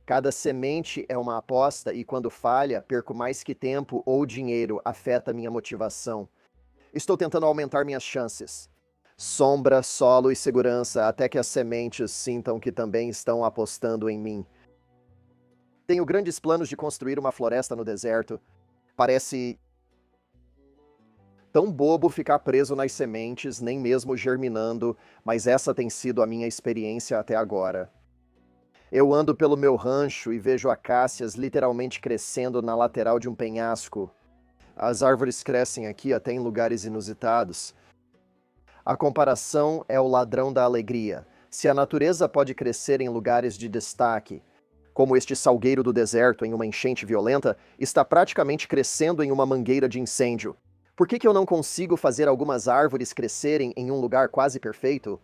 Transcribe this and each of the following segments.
Cada semente é uma aposta e quando falha, perco mais que tempo ou dinheiro, afeta minha motivação. Estou tentando aumentar minhas chances. Sombra, solo e segurança, até que as sementes sintam que também estão apostando em mim. Tenho grandes planos de construir uma floresta no deserto. Parece tão bobo ficar preso nas sementes, nem mesmo germinando, mas essa tem sido a minha experiência até agora. Eu ando pelo meu rancho e vejo acácias literalmente crescendo na lateral de um penhasco. As árvores crescem aqui até em lugares inusitados. A comparação é o ladrão da alegria. Se a natureza pode crescer em lugares de destaque, como este salgueiro do deserto em uma enchente violenta, está praticamente crescendo em uma mangueira de incêndio. Por que eu não consigo fazer algumas árvores crescerem em um lugar quase perfeito?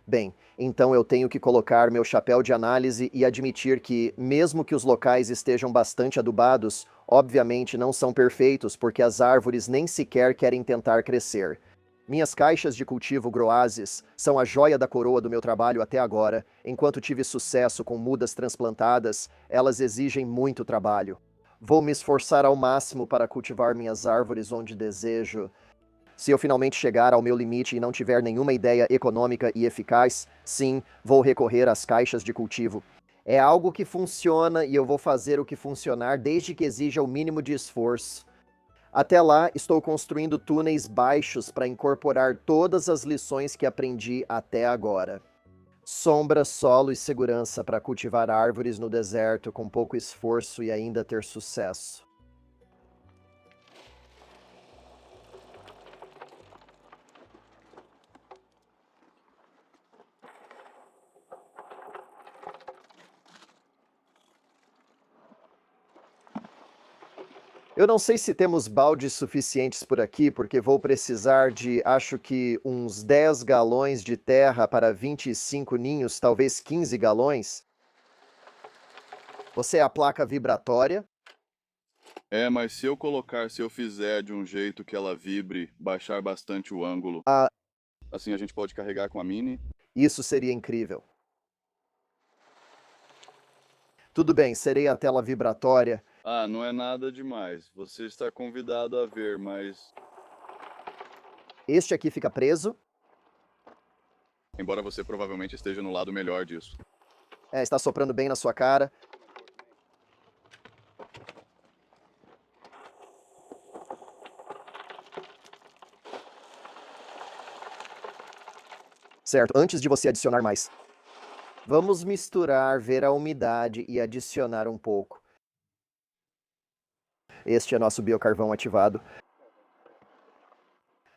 Bem, então eu tenho que colocar meu chapéu de análise e admitir que, mesmo que os locais estejam bastante adubados, obviamente não são perfeitos porque as árvores nem sequer querem tentar crescer. Minhas caixas de cultivo Groases são a joia da coroa do meu trabalho até agora. Enquanto tive sucesso com mudas transplantadas, elas exigem muito trabalho. Vou me esforçar ao máximo para cultivar minhas árvores onde desejo. Se eu finalmente chegar ao meu limite e não tiver nenhuma ideia econômica e eficaz, sim, vou recorrer às caixas de cultivo. É algo que funciona e eu vou fazer o que funcionar desde que exija o mínimo de esforço. Até lá, estou construindo túneis baixos para incorporar todas as lições que aprendi até agora. Sombra, solo e segurança para cultivar árvores no deserto com pouco esforço e ainda ter sucesso. Eu não sei se temos baldes suficientes por aqui, porque vou precisar de, acho que, uns 10 galões de terra para 25 ninhos, talvez 15 galões. Você é a placa vibratória? É, mas se eu fizer de um jeito que ela vibre, baixar bastante o ângulo, Ah, assim a gente pode carregar com a Mini. isso seria incrível. Tudo bem, serei a tela vibratória. Ah, não é nada demais. Você está convidado a ver, mas Este aqui fica preso. embora você provavelmente esteja no lado melhor disso. É, está soprando bem na sua cara. Certo, antes de você adicionar mais. Vamos misturar, ver a umidade e adicionar um pouco. Este é nosso biocarvão ativado.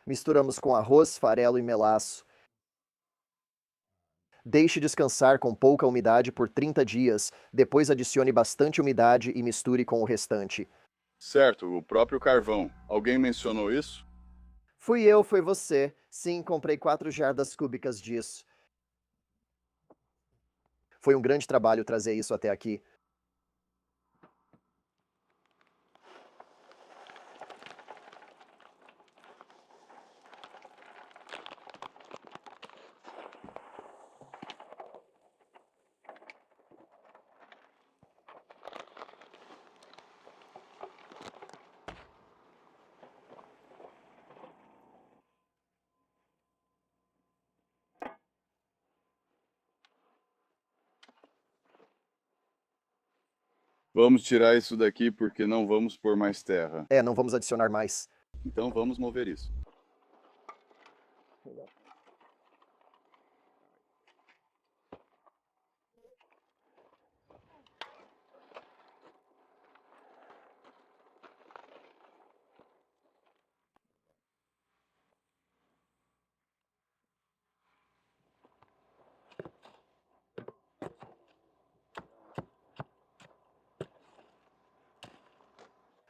Misturamos com arroz, farelo e melaço. Deixe descansar com pouca umidade por 30 dias, depois adicione bastante umidade e misture com o restante. Certo, o próprio carvão. Alguém mencionou isso? Fui eu, foi você. Sim, comprei 4 jardas cúbicas disso. Foi um grande trabalho trazer isso até aqui. Vamos tirar isso daqui porque não vamos pôr mais terra. É, não vamos adicionar mais. Então vamos mover isso.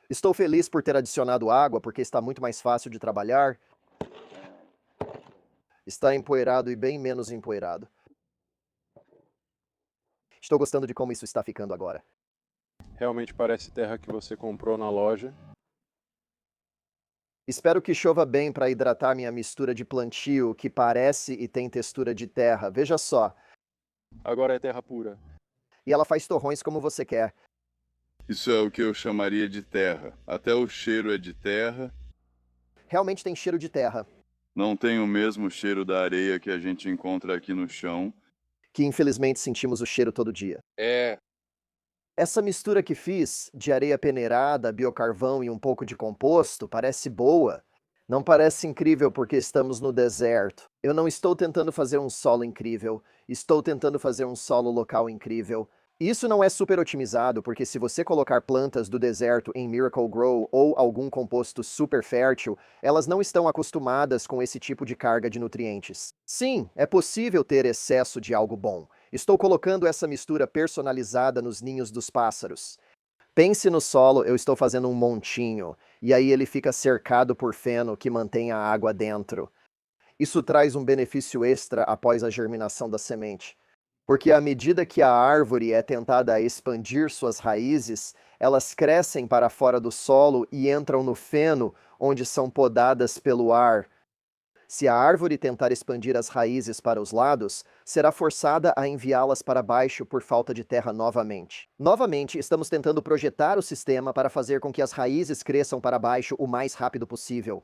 Estou feliz por ter adicionado água, porque está muito mais fácil de trabalhar. Está empoeirado e bem menos empoeirado. Estou gostando de como isso está ficando agora. Realmente parece terra que você comprou na loja. Espero que chova bem para hidratar minha mistura de plantio, que parece e tem textura de terra. Veja só. Agora é terra pura. e ela faz torrões como você quer. Isso é o que eu chamaria de terra. Até o cheiro é de terra. Realmente tem cheiro de terra, Não tem o mesmo cheiro da areia que a gente encontra aqui no chão. que infelizmente sentimos o cheiro todo dia. É, Essa mistura que fiz, de areia peneirada, biocarvão e um pouco de composto, parece boa. Não parece incrível porque estamos no deserto. Eu não estou tentando fazer um solo incrível, estou tentando fazer um solo local incrível. Isso não é super otimizado, porque se você colocar plantas do deserto em Miracle Grow ou algum composto super fértil, elas não estão acostumadas com esse tipo de carga de nutrientes. Sim, é possível ter excesso de algo bom. Estou colocando essa mistura personalizada nos ninhos dos pássaros. Pense no solo, eu estou fazendo um montinho, e aí ele fica cercado por feno que mantém a água dentro. Isso traz um benefício extra após a germinação da semente. Porque à medida que a árvore é tentada a expandir suas raízes, elas crescem para fora do solo e entram no feno, onde são podadas pelo ar. Se a árvore tentar expandir as raízes para os lados, será forçada a enviá-las para baixo por falta de terra novamente. Novamente, estamos tentando projetar o sistema para fazer com que as raízes cresçam para baixo o mais rápido possível.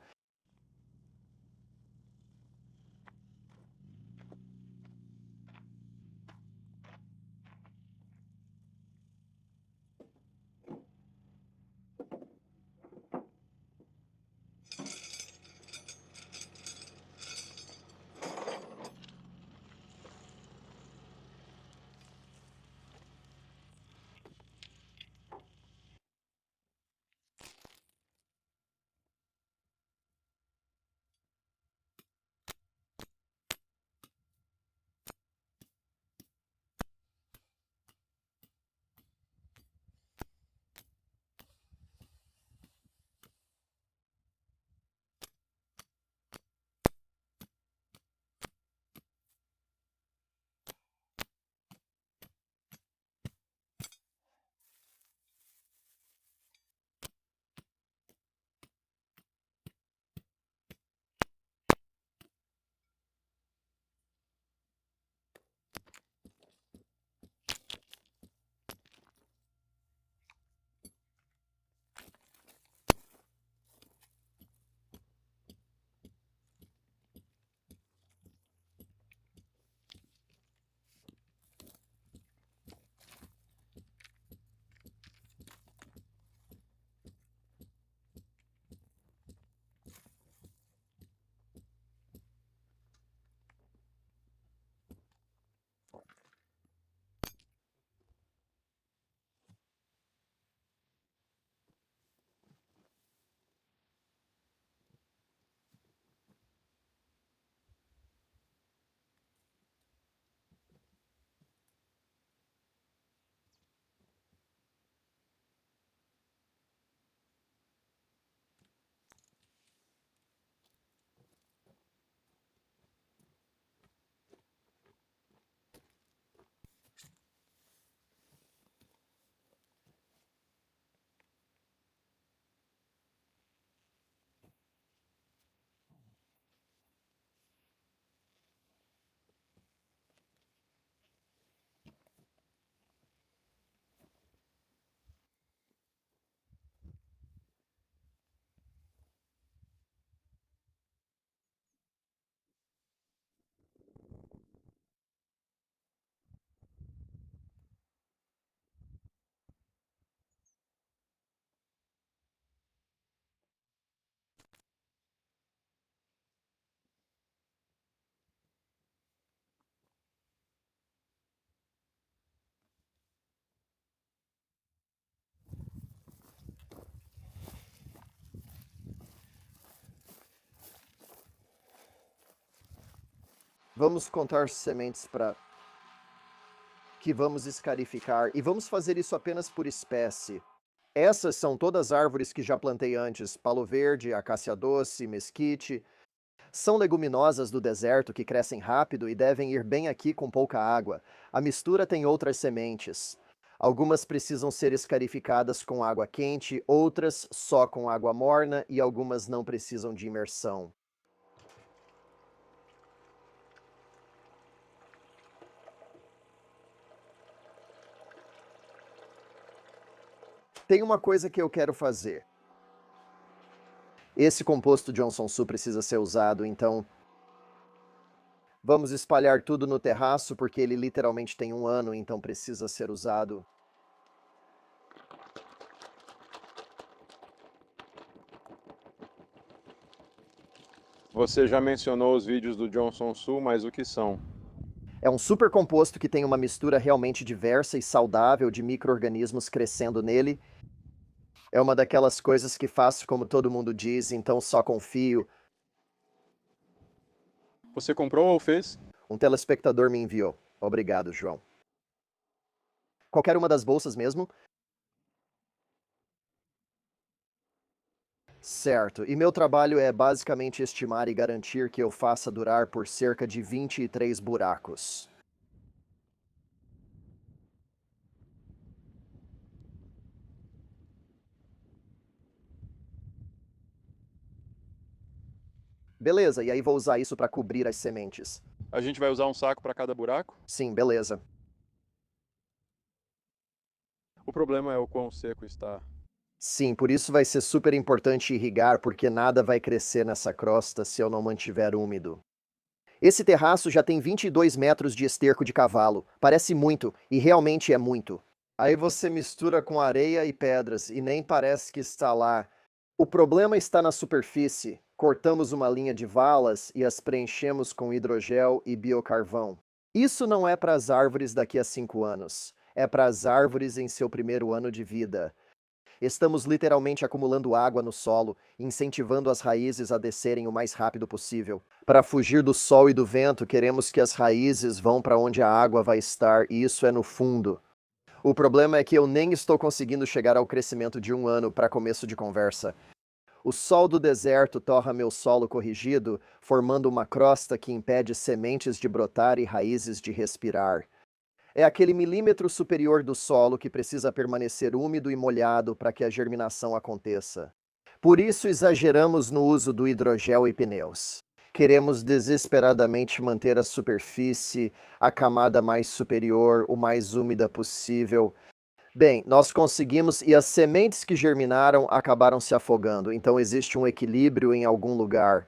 Vamos contar sementes para que vamos escarificar e vamos fazer isso apenas por espécie. Essas são todas árvores que já plantei antes: palo verde, acácia doce, mesquite. São leguminosas do deserto que crescem rápido e devem ir bem aqui com pouca água. A mistura tem outras sementes. Algumas precisam ser escarificadas com água quente, outras só com água morna e algumas não precisam de imersão. Tem uma coisa que eu quero fazer. Esse composto Johnson Su precisa ser usado, então vamos espalhar tudo no terraço, porque ele literalmente tem 1 ano, então precisa ser usado. Você já mencionou os vídeos do Johnson Su, mas o que são? É um super composto que tem uma mistura realmente diversa e saudável de micro-organismos crescendo nele. É uma daquelas coisas que faço como todo mundo diz, então só confio. Você comprou ou fez? Um telespectador me enviou. Obrigado, João. Qualquer uma das bolsas mesmo? Certo, e meu trabalho é basicamente estimar e garantir que eu faça durar por cerca de 23 buracos. Beleza, e aí vou usar isso para cobrir as sementes. A gente vai usar um saco para cada buraco? Sim, beleza. O problema é o quão seco está. Sim, por isso vai ser super importante irrigar, porque nada vai crescer nessa crosta se eu não mantiver úmido. Esse terraço já tem 22 metros de esterco de cavalo. Parece muito, e realmente é muito. Aí você mistura com areia e pedras, e nem parece que está lá. O problema está na superfície. Cortamos uma linha de valas e as preenchemos com hidrogel e biocarvão. Isso não é para as árvores daqui a 5 anos. É para as árvores em seu primeiro ano de vida. Estamos literalmente acumulando água no solo, incentivando as raízes a descerem o mais rápido possível. Para fugir do sol e do vento, queremos que as raízes vão para onde a água vai estar, e isso é no fundo. O problema é que eu nem estou conseguindo chegar ao crescimento de 1 ano para começo de conversa. O sol do deserto torra meu solo corrigido, formando uma crosta que impede sementes de brotar e raízes de respirar. É aquele milímetro superior do solo que precisa permanecer úmido e molhado para que a germinação aconteça. Por isso exageramos no uso do hidrogel e pneus. Queremos desesperadamente manter a superfície, a camada mais superior, o mais úmida possível. Bem, nós conseguimos e as sementes que germinaram acabaram se afogando, então existe um equilíbrio em algum lugar.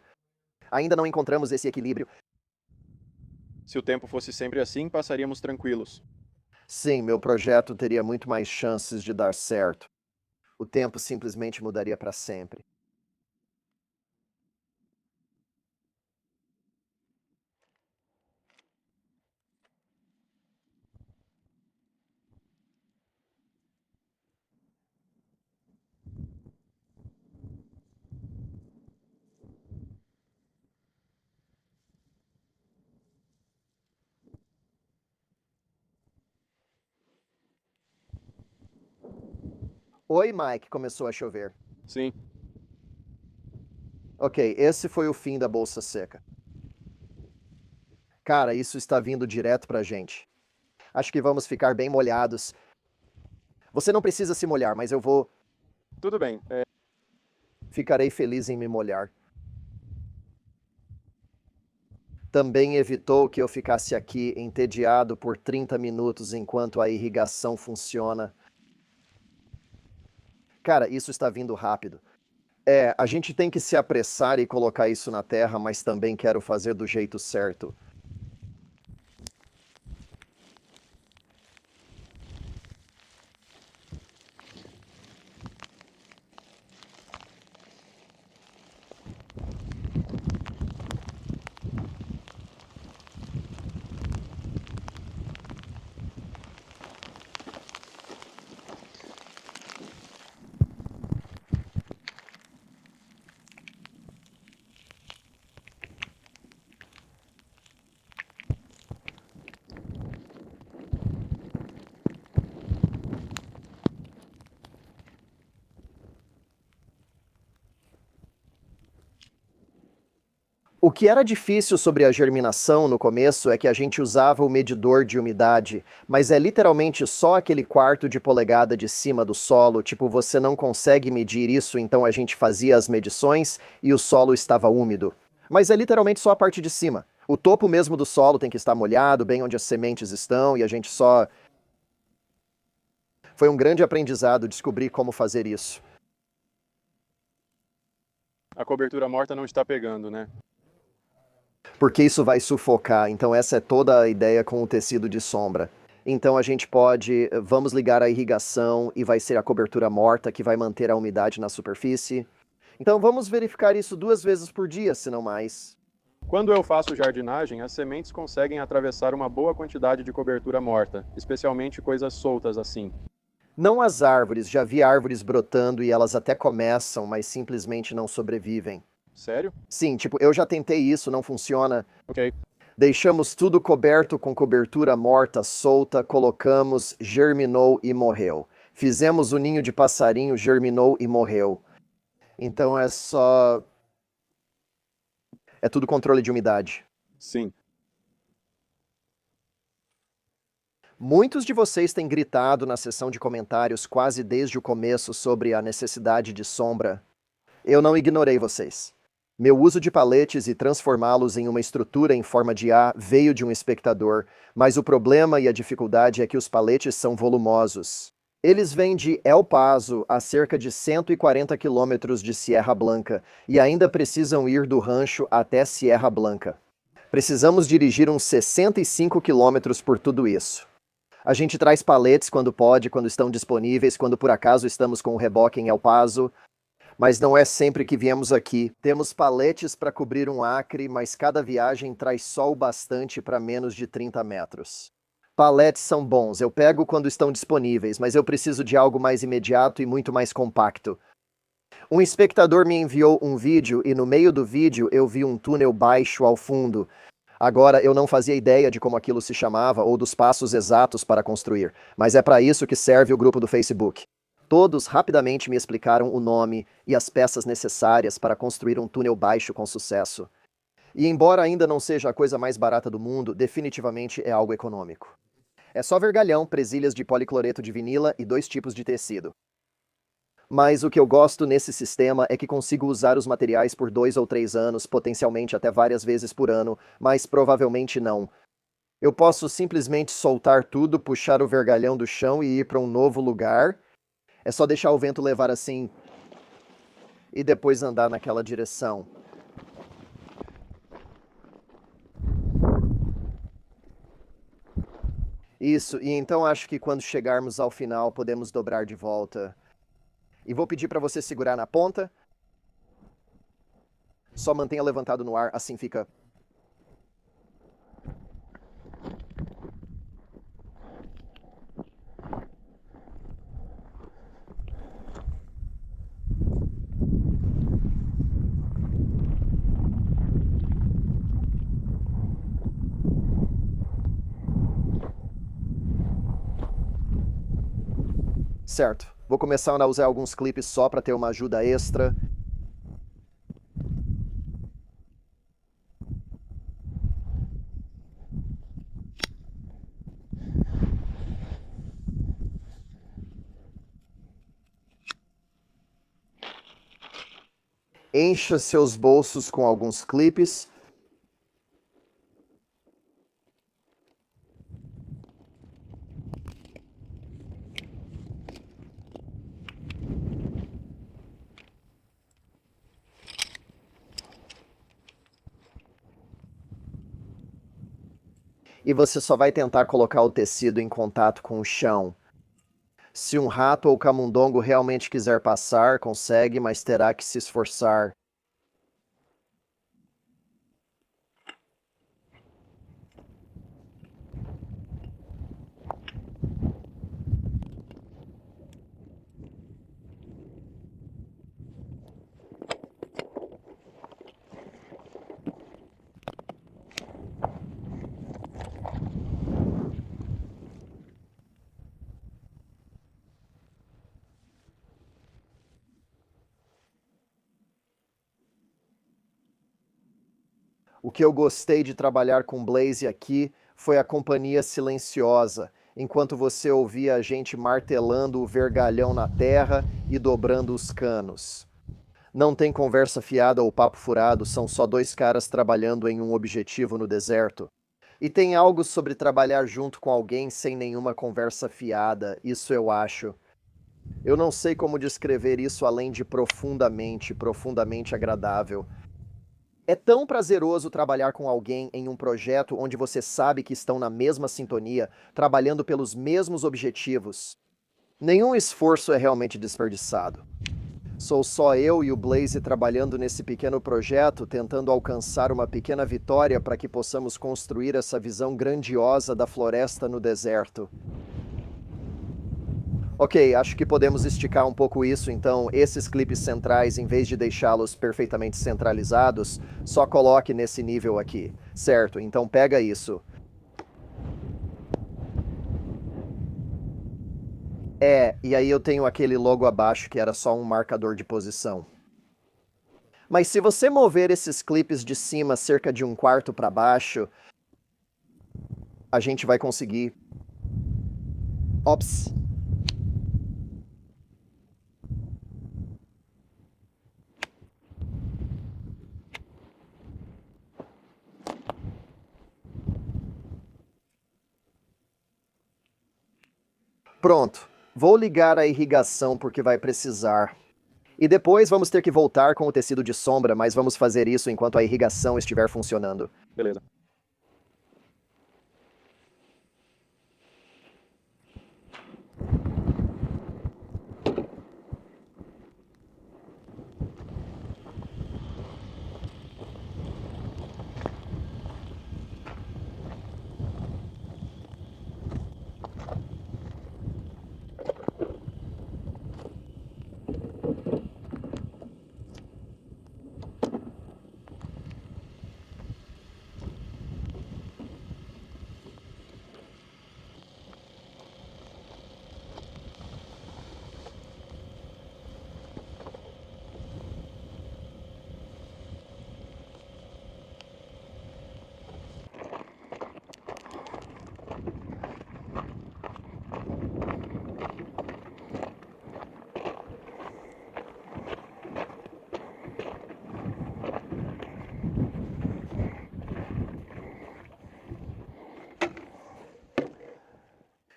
Ainda não encontramos esse equilíbrio. Se o tempo fosse sempre assim, passaríamos tranquilos. Sim, meu projeto teria muito mais chances de dar certo. O tempo simplesmente mudaria para sempre. Oi, Mike, começou a chover. Sim. Ok, esse foi o fim da bolsa seca. Cara, isso está vindo direto pra gente. Acho que vamos ficar bem molhados. Você não precisa se molhar, mas eu vou. Tudo bem. Ficarei feliz em me molhar. Também evitou que eu ficasse aqui entediado por 30 minutos enquanto a irrigação funciona. Cara, isso está vindo rápido. A gente tem que se apressar e colocar isso na terra, mas também quero fazer do jeito certo. O que era difícil sobre a germinação no começo é que a gente usava o medidor de umidade, mas é literalmente só aquele quarto de polegada de cima do solo, tipo, você não consegue medir isso, então a gente fazia as medições e o solo estava úmido. Mas é literalmente só a parte de cima. O topo mesmo do solo tem que estar molhado, bem onde as sementes estão, e a gente só... Foi um grande aprendizado descobrir como fazer isso. A cobertura morta não está pegando, né? Porque isso vai sufocar, então essa é toda a ideia com o tecido de sombra. Então a gente vamos ligar a irrigação e vai ser a cobertura morta que vai manter a umidade na superfície. Então vamos verificar isso 2 vezes por dia, se não mais. Quando eu faço jardinagem, as sementes conseguem atravessar uma boa quantidade de cobertura morta, especialmente coisas soltas assim. Não as árvores, já vi árvores brotando e elas até começam, mas simplesmente não sobrevivem. Sério? Sim, tipo, eu já tentei isso, não funciona. Ok. Deixamos tudo coberto com cobertura morta, solta, colocamos, germinou e morreu. Fizemos o ninho de passarinho, germinou e morreu. Então é tudo controle de umidade. Sim. Muitos de vocês têm gritado na seção de comentários quase desde o começo sobre a necessidade de sombra. Eu não ignorei vocês. Meu uso de paletes e transformá-los em uma estrutura em forma de A veio de um espectador, mas o problema e a dificuldade é que os paletes são volumosos. Eles vêm de El Paso, a cerca de 140 quilômetros de Sierra Blanca, e ainda precisam ir do rancho até Sierra Blanca. Precisamos dirigir uns 65 quilômetros por tudo isso. A gente traz paletes quando pode, quando estão disponíveis, quando por acaso estamos com o reboque em El Paso, mas não é sempre que viemos aqui. Temos paletes para cobrir um acre, mas cada viagem traz só o bastante para menos de 30 metros. Paletes são bons, eu pego quando estão disponíveis, mas eu preciso de algo mais imediato e muito mais compacto. Um espectador me enviou um vídeo e no meio do vídeo eu vi um túnel baixo ao fundo. Agora, eu não fazia ideia de como aquilo se chamava ou dos passos exatos para construir, mas é para isso que serve o grupo do Facebook. Todos rapidamente me explicaram o nome e as peças necessárias para construir um túnel baixo com sucesso. E embora ainda não seja a coisa mais barata do mundo, definitivamente é algo econômico. É só vergalhão, presilhas de policloreto de vinila e 2 tipos de tecido. Mas o que eu gosto nesse sistema é que consigo usar os materiais por 2 ou 3 anos, potencialmente até várias vezes por ano, mas provavelmente não. Eu posso simplesmente soltar tudo, puxar o vergalhão do chão e ir para um novo lugar. É só deixar o vento levar assim e depois andar naquela direção. Isso, e então acho que quando chegarmos ao final podemos dobrar de volta. E vou pedir para você segurar na ponta. Só mantenha levantado no ar, assim fica. Certo. Vou começar a usar alguns clipes só para ter uma ajuda extra. Encha seus bolsos com alguns clipes. E você só vai tentar colocar o tecido em contato com o chão. Se um rato ou camundongo realmente quiser passar, consegue, mas terá que se esforçar. O que eu gostei de trabalhar com Blaze aqui foi a companhia silenciosa, enquanto você ouvia a gente martelando o vergalhão na terra e dobrando os canos. Não tem conversa fiada ou papo furado, são só 2 caras trabalhando em um objetivo no deserto. E tem algo sobre trabalhar junto com alguém sem nenhuma conversa fiada, isso eu acho. Eu não sei como descrever isso além de profundamente, profundamente agradável. É tão prazeroso trabalhar com alguém em um projeto onde você sabe que estão na mesma sintonia, trabalhando pelos mesmos objetivos. Nenhum esforço é realmente desperdiçado. Sou só eu e o Blaze trabalhando nesse pequeno projeto, tentando alcançar uma pequena vitória para que possamos construir essa visão grandiosa da floresta no deserto. Ok, acho que podemos esticar um pouco isso, então esses clipes centrais, em vez de deixá-los perfeitamente centralizados, só coloque nesse nível aqui, certo? Então pega isso. E aí eu tenho aquele logo abaixo que era só um marcador de posição. Mas se você mover esses clipes de cima cerca de 1/4 para baixo, a gente vai conseguir. Ops. Pronto. Vou ligar a irrigação porque vai precisar. E depois vamos ter que voltar com o tecido de sombra, mas vamos fazer isso enquanto a irrigação estiver funcionando. Beleza.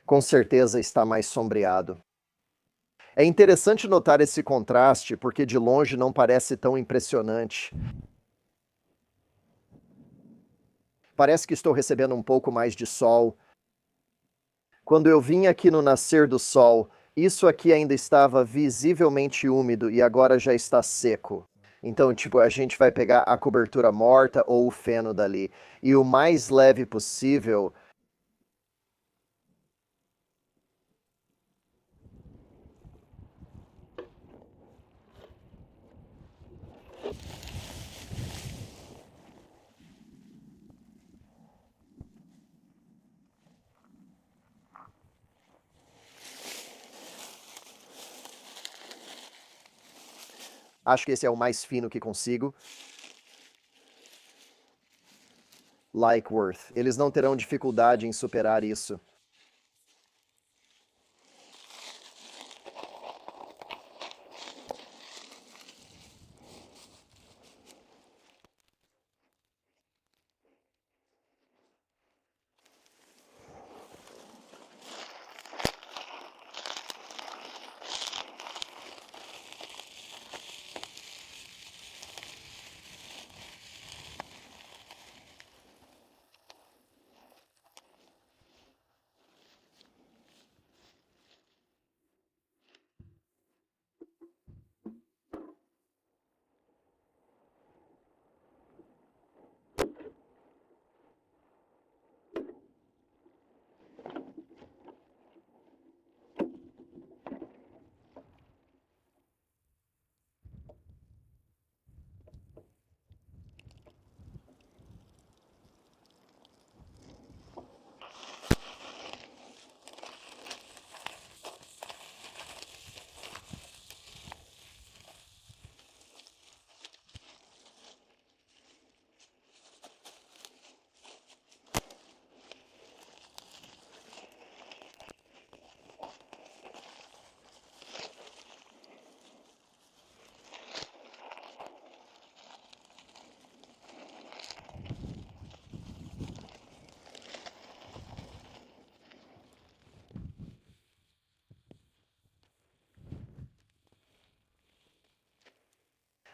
Com certeza está mais sombreado. É interessante notar esse contraste, porque de longe não parece tão impressionante. Parece que estou recebendo um pouco mais de sol. Quando eu vim aqui no nascer do sol, isso aqui ainda estava visivelmente úmido e agora já está seco. Então, tipo, a gente vai pegar a cobertura morta ou o feno dali. E o mais leve possível. Acho que esse é o mais fino que consigo. Likeworth. Eles não terão dificuldade em superar isso.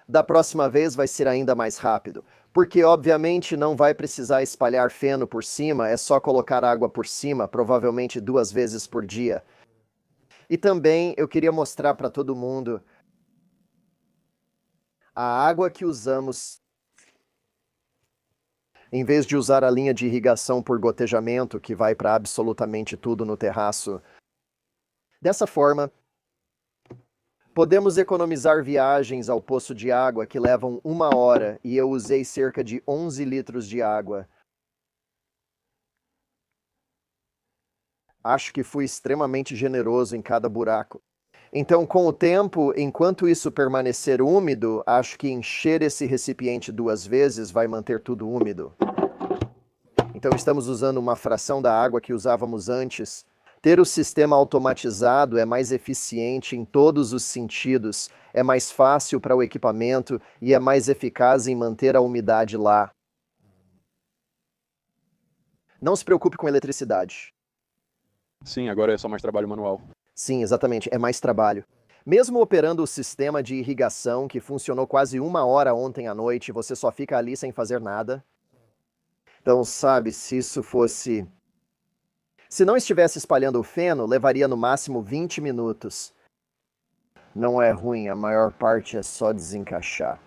Da próxima vez vai ser ainda mais rápido, porque obviamente não vai precisar espalhar feno por cima, é só colocar água por cima, provavelmente 2 vezes por dia. E também eu queria mostrar para todo mundo a água que usamos. Em vez de usar a linha de irrigação por gotejamento, que vai para absolutamente tudo no terraço. Dessa forma, podemos economizar viagens ao poço de água que levam 1 hora e eu usei cerca de 11 litros de água. Acho que fui extremamente generoso em cada buraco. Então, com o tempo, enquanto isso permanecer úmido, acho que encher esse recipiente 2 vezes vai manter tudo úmido. Então, estamos usando uma fração da água que usávamos antes. Ter o sistema automatizado é mais eficiente em todos os sentidos, é mais fácil para o equipamento e é mais eficaz em manter a umidade lá. Não se preocupe com eletricidade. Sim, agora é só mais trabalho manual. Sim, exatamente, é mais trabalho. Mesmo operando o sistema de irrigação, que funcionou quase 1 hora ontem à noite, você só fica ali sem fazer nada. Então, sabe, se isso fosse... Se não estivesse espalhando o feno, levaria no máximo 20 minutos. Não é ruim, a maior parte é só desencaixar.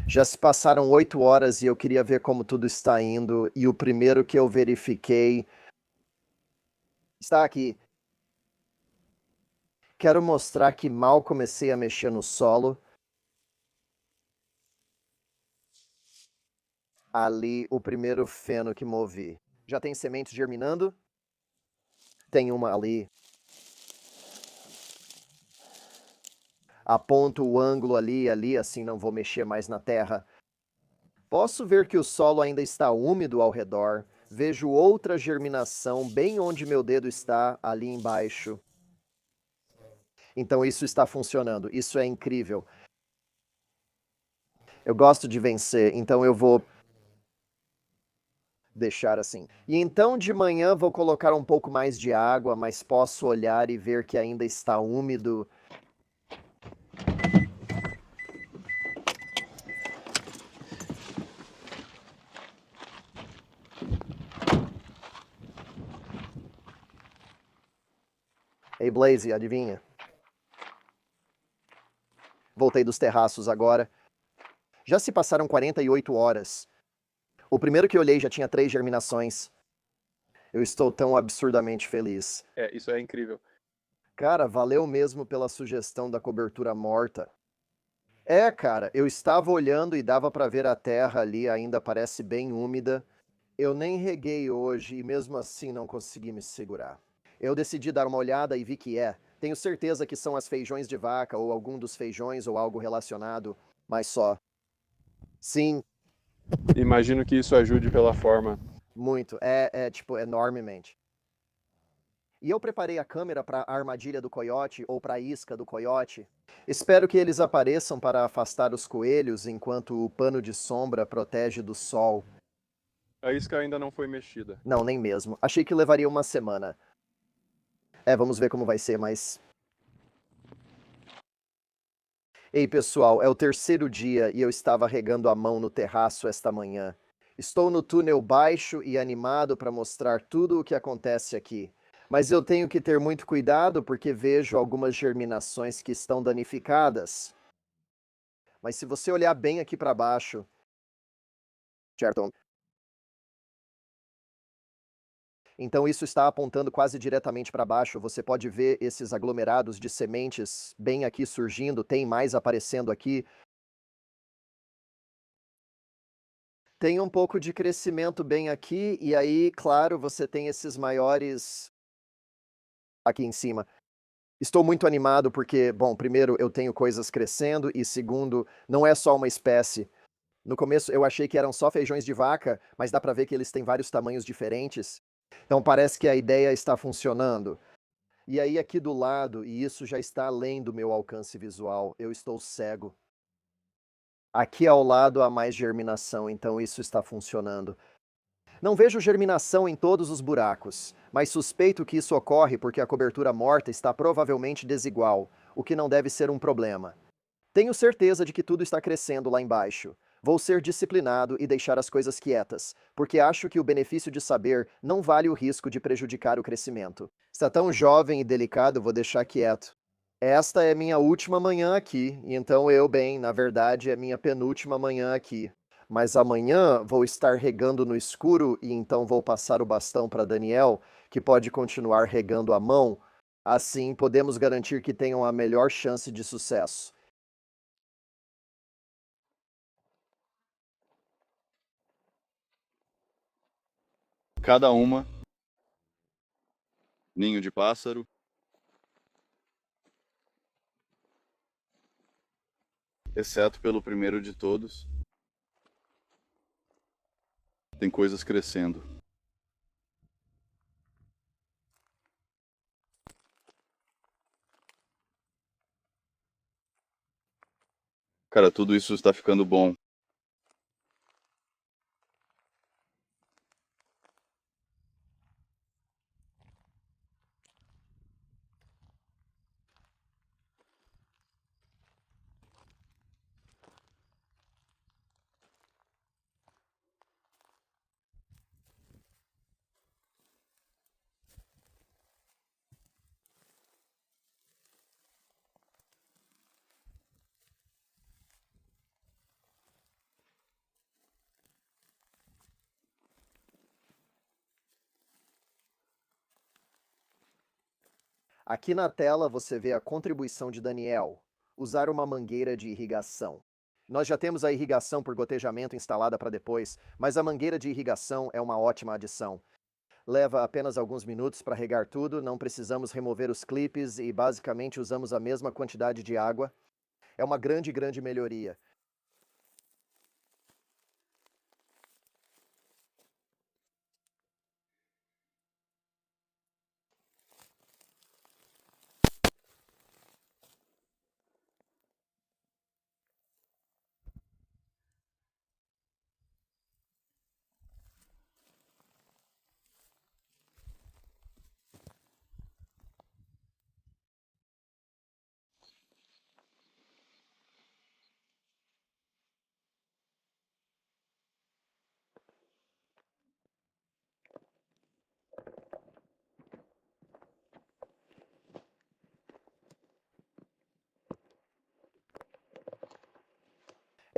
Já se passaram 8 horas e eu queria ver como tudo está indo, e o primeiro que eu verifiquei está aqui. Quero mostrar que mal comecei a mexer no solo. Ali, o primeiro feno que movi. Já tem sementes germinando? Tem uma ali. Aponto o ângulo ali, assim não vou mexer mais na terra. Posso ver que o solo ainda está úmido ao redor. Vejo outra germinação bem onde meu dedo está, ali embaixo. Então isso está funcionando. Isso é incrível. Eu gosto de vencer, então eu vou deixar assim. E então de manhã vou colocar um pouco mais de água, mas posso olhar e ver que ainda está úmido. Ei, Blaze, adivinha? Voltei dos terraços agora. Já se passaram 48 horas. O primeiro que olhei já tinha 3 germinações. Eu estou tão absurdamente feliz. Isso é incrível. Cara, valeu mesmo pela sugestão da cobertura morta. Cara, eu estava olhando e dava para ver a terra ali, ainda parece bem úmida. Eu nem reguei hoje e mesmo assim não consegui me segurar. Eu decidi dar uma olhada e vi que tenho certeza que são as feijões de vaca ou algum dos feijões ou algo relacionado, mas só. Sim, Imagino que isso ajude pela forma. muito. Tipo, enormemente. E eu preparei a câmera para a armadilha do coiote ou para a isca do coiote. Espero que eles apareçam para afastar os coelhos enquanto o pano de sombra protege do sol. A isca ainda não foi mexida. Não, nem mesmo. Achei que levaria uma semana. Vamos ver como vai ser, mas... Ei, pessoal, é o 3º dia e eu estava regando a mão no terraço esta manhã. Estou no túnel baixo e animado para mostrar tudo o que acontece aqui. Mas eu tenho que ter muito cuidado porque vejo algumas germinações que estão danificadas. Mas se você olhar bem aqui para baixo... Certo? Então isso está apontando quase diretamente para baixo. Você pode ver esses aglomerados de sementes bem aqui surgindo, tem mais aparecendo aqui. Tem um pouco de crescimento bem aqui, e aí, claro, você tem esses maiores aqui em cima. Estou muito animado porque, bom, primeiro eu tenho coisas crescendo e segundo, não é só uma espécie. No começo eu achei que eram só feijões de vaca, mas dá para ver que eles têm vários tamanhos diferentes. Então parece que a ideia está funcionando. E aí aqui do lado, e isso já está além do meu alcance visual, eu estou cego. Aqui ao lado há mais germinação, então isso está funcionando. Não vejo germinação em todos os buracos, mas suspeito que isso ocorre porque a cobertura morta está provavelmente desigual. o que não deve ser um problema. Tenho certeza de que tudo está crescendo lá embaixo. Vou ser disciplinado e deixar as coisas quietas, porque acho que o benefício de saber não vale o risco de prejudicar o crescimento. Está tão jovem e delicado, vou deixar quieto. Esta é minha última manhã aqui, então na verdade, é minha penúltima manhã aqui. Mas amanhã vou estar regando no escuro e então vou passar o bastão para Daniel, que pode continuar regando à mão. Assim, podemos garantir que tenham a melhor chance de sucesso. Cada uma, ninho de pássaro, exceto pelo primeiro de todos, tem coisas crescendo. Cara, tudo isso está ficando bom. Aqui na tela você vê a contribuição de Daniel: usar uma mangueira de irrigação. Nós já temos a irrigação por gotejamento instalada para depois, mas a mangueira de irrigação é uma ótima adição. Leva apenas alguns minutos para regar tudo, não precisamos remover os clipes e basicamente usamos a mesma quantidade de água. É uma grande melhoria.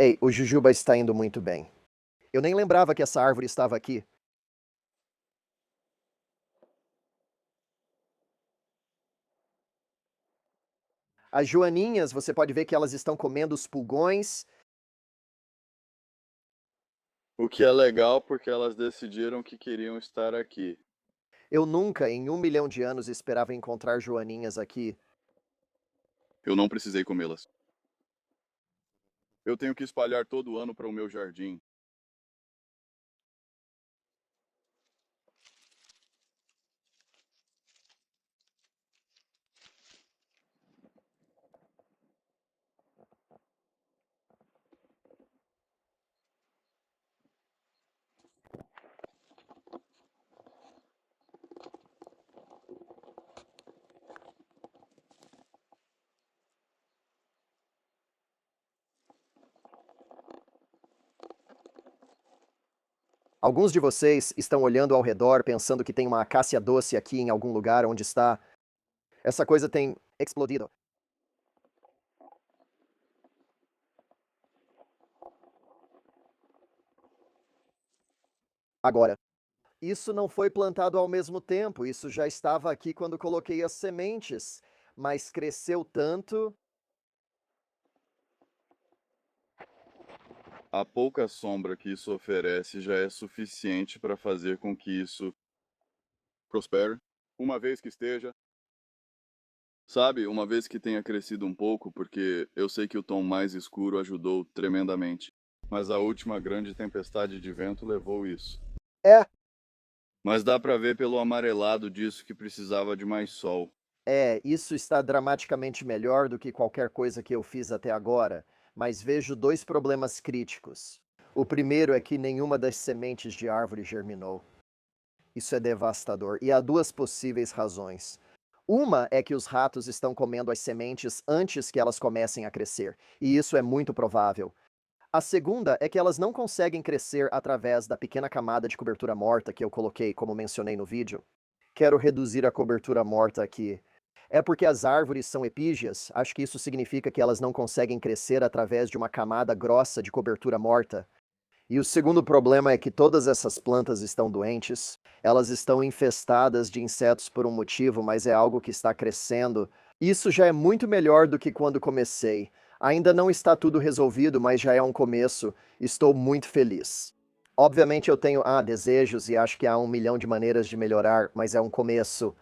Ei, o Jujuba está indo muito bem. Eu nem lembrava que essa árvore estava aqui. As joaninhas, você pode ver que elas estão comendo os pulgões. O que é legal porque elas decidiram que queriam estar aqui. Eu nunca, em 1 milhão de anos, esperava encontrar joaninhas aqui. Eu não precisei comê-las. Eu tenho que espalhar todo ano para o meu jardim. Alguns de vocês estão olhando ao redor pensando que tem uma acácia doce aqui em algum lugar onde está. Essa coisa tem explodido. Agora, isso não foi plantado ao mesmo tempo, isso já estava aqui quando coloquei as sementes, mas cresceu tanto. A pouca sombra que isso oferece já é suficiente para fazer com que isso prospere, uma vez que esteja. Sabe, uma vez que tenha crescido um pouco, porque eu sei que o tom mais escuro ajudou tremendamente. Mas a última grande tempestade de vento levou isso. É, Mas dá pra ver pelo amarelado disso que precisava de mais sol. isso está dramaticamente melhor do que qualquer coisa que eu fiz até agora, mas vejo dois problemas críticos. O primeiro é que nenhuma das sementes de árvore germinou. Isso é devastador, e há duas possíveis razões. Uma é que os ratos estão comendo as sementes antes que elas comecem a crescer, e isso é muito provável. A segunda é que elas não conseguem crescer através da pequena camada de cobertura morta que eu coloquei, como mencionei no vídeo. Quero reduzir a cobertura morta aqui. É porque as árvores são epígeas, acho que isso significa que elas não conseguem crescer através de uma camada grossa de cobertura morta. E o segundo problema é que todas essas plantas estão doentes, elas estão infestadas de insetos por um motivo, mas é algo que está crescendo. Isso já é muito melhor do que quando comecei. Ainda não está tudo resolvido, mas já é um começo. Estou muito feliz. Obviamente eu tenho desejos e acho que há 1 milhão de maneiras de melhorar, mas é um começo.